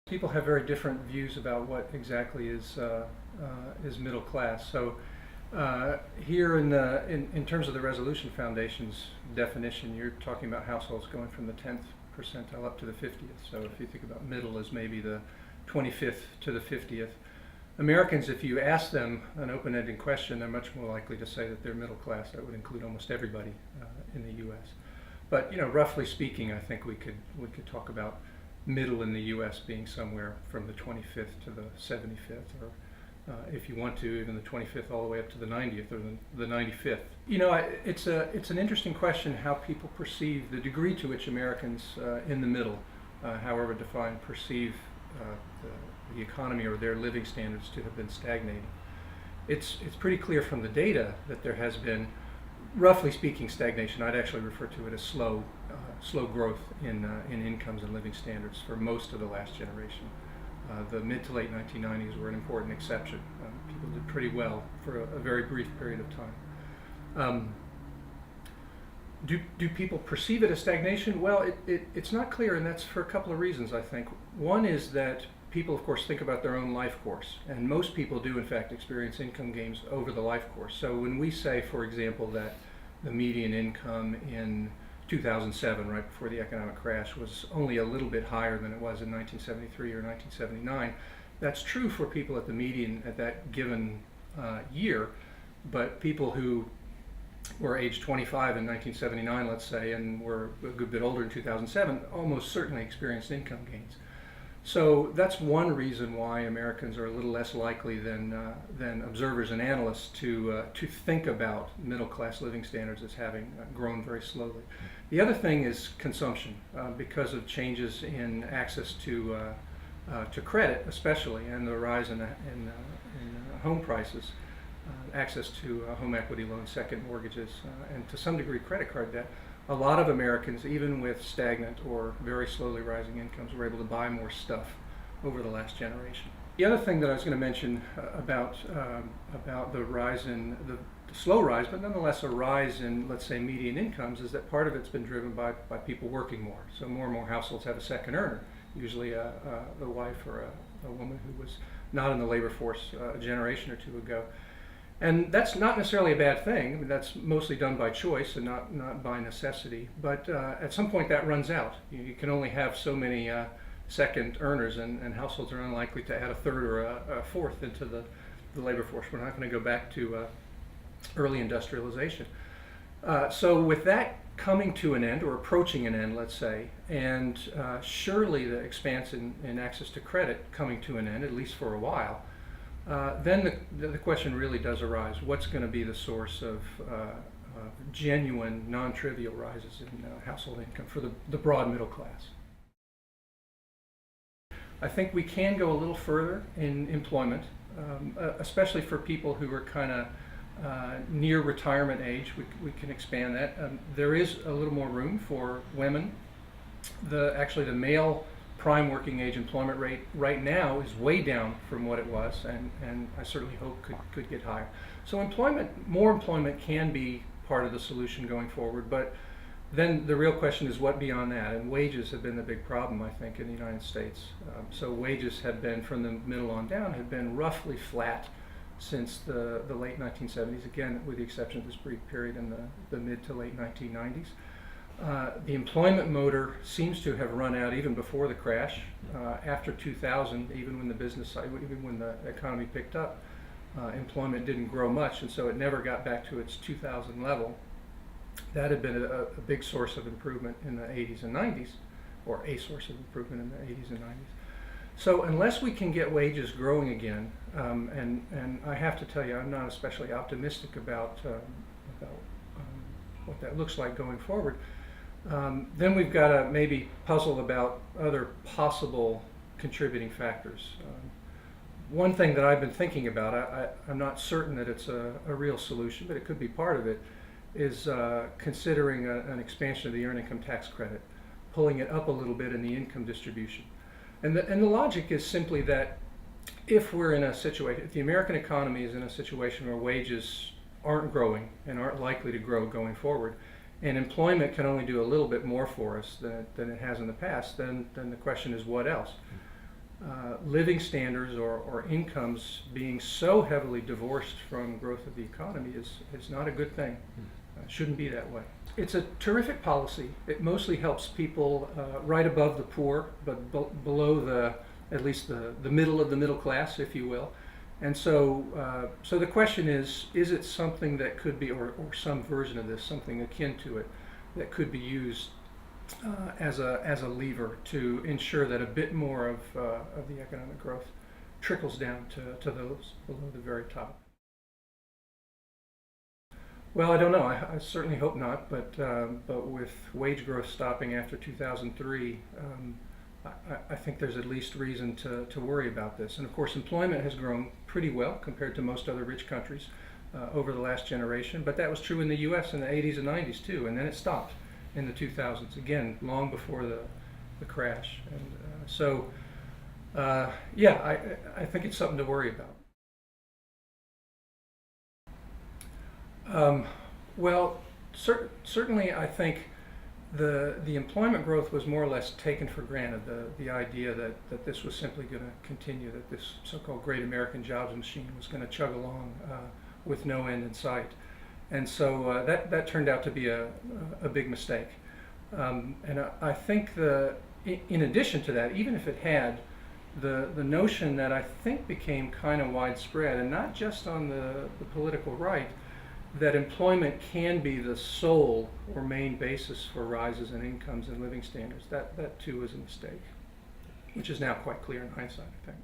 People have very different views about what exactly is middle class. So here in terms of the Resolution Foundation's definition, you're talking about households going from the 10th percentile up to the 50th. So if you think about middle as maybe the 25th to the 50th, Americans, if you ask them an open-ended question, they're much more likely to say that they're middle class. That would include almost everybody in the U.S. But roughly speaking, I think we could talk about middle in the U.S. being somewhere from the 25th to the 75th, or if you want to, even the 25th all the way up to the 90th or the 95th. It's an interesting question how people perceive the degree to which Americans in the middle, however defined, perceive the economy or their living standards to have been stagnating. It's pretty clear from the data that there has been, roughly speaking, stagnation. I'd actually refer to it as slow growth in incomes and living standards for most of the last generation. The mid to late 1990s were an important exception. People did pretty well for a very brief period of time. Do people perceive it as stagnation? Well, it's not clear, and that's for a couple of reasons, I think. One is that people, of course, think about their own life course, and most people do, in fact, experience income gains over the life course. So when we say, for example, that the median income in 2007, right before the economic crash, was only a little bit higher than it was in 1973 or 1979, that's true for people at the median at that given year, but people who were age 25 in 1979, let's say, and were a good bit older in 2007, almost certainly experienced income gains. So that's one reason why Americans are a little less likely than observers and analysts to think about middle-class living standards as having grown very slowly. The other thing is consumption, because of changes in access to credit, especially, and the rise in home prices, access to home equity loans, second mortgages, and to some degree credit card debt. A lot of Americans, even with stagnant or very slowly rising incomes, were able to buy more stuff over the last generation. The other thing that I was going to mention about the rise in the slow rise, but nonetheless a rise in, let's say, median incomes, is that part of it's been driven by people working more. So more and more households have a second earner, usually the wife or a woman who was not in the labor force a generation or two ago. And that's not necessarily a bad thing. I mean, that's mostly done by choice and not by necessity. But at some point that runs out. You can only have so many second earners, and households are unlikely to add a third or a fourth into the labor force. We're not going to go back to early industrialization. So with that coming to an end, or approaching an end, let's say, and surely the expanse in access to credit coming to an end, at least for a while, then the question really does arise: what's going to be the source of genuine, non-trivial rises in household income for the broad middle class? I think we can go a little further in employment, especially for people who are kind of near retirement age. We can expand that. There is a little more room for women. Actually, the male prime working age employment rate right now is way down from what it was, and I certainly hope could get higher. So more employment can be part of the solution going forward, but then the real question is what beyond that, and wages have been the big problem, I think, in the United States. So wages have been, from the middle on down, have been roughly flat since the late 1970s, again with the exception of this brief period in the mid to late 1990s. The employment motor seems to have run out even before the crash. After 2000, even when the economy picked up, employment didn't grow much, and so it never got back to its 2000 level. That had been a big source of improvement in the 80s and 90s, or a source of improvement in the 80s and 90s. So unless we can get wages growing again, and I have to tell you, I'm not especially optimistic about what that looks like going forward, then we've got to maybe puzzle about other possible contributing factors. One thing that I've been thinking about, I'm not certain that it's a real solution, but it could be part of it, is considering an expansion of the earned income tax credit, pulling it up a little bit in the income distribution. And the logic is simply that if the American economy is in a situation where wages aren't growing and aren't likely to grow going forward, and employment can only do a little bit more for us than it has in the past, then the question is what else? living standards or incomes being so heavily divorced from growth of the economy is not a good thing. Shouldn't be that way. It's a terrific policy. It mostly helps people right above the poor, but below at least the middle of the middle class, if you will. And so, so the question is it something that could be, or some version of this, something akin to it, that could be used as a lever to ensure that a bit more of the economic growth trickles down to those below the very top? Well, I don't know. I certainly hope not. But with wage growth stopping after 2003, I think there's at least reason to worry about this. And of course, employment has grown pretty well compared to most other rich countries over the last generation. But that was true in the U.S. in the 80s and 90s too. And then it stopped in the 2000s, again, long before the crash. And yeah, I think it's something to worry about. Well, certainly I think the employment growth was more or less taken for granted. The idea that this was simply going to continue, that this so-called great American jobs machine was going to chug along with no end in sight. And so that turned out to be a big mistake. And I think in addition to that, even if it had, the notion that I think became kind of widespread, and not just on the political right, that employment can be the sole or main basis for rises in incomes and living standards, that too was a mistake, which is now quite clear in hindsight, I think.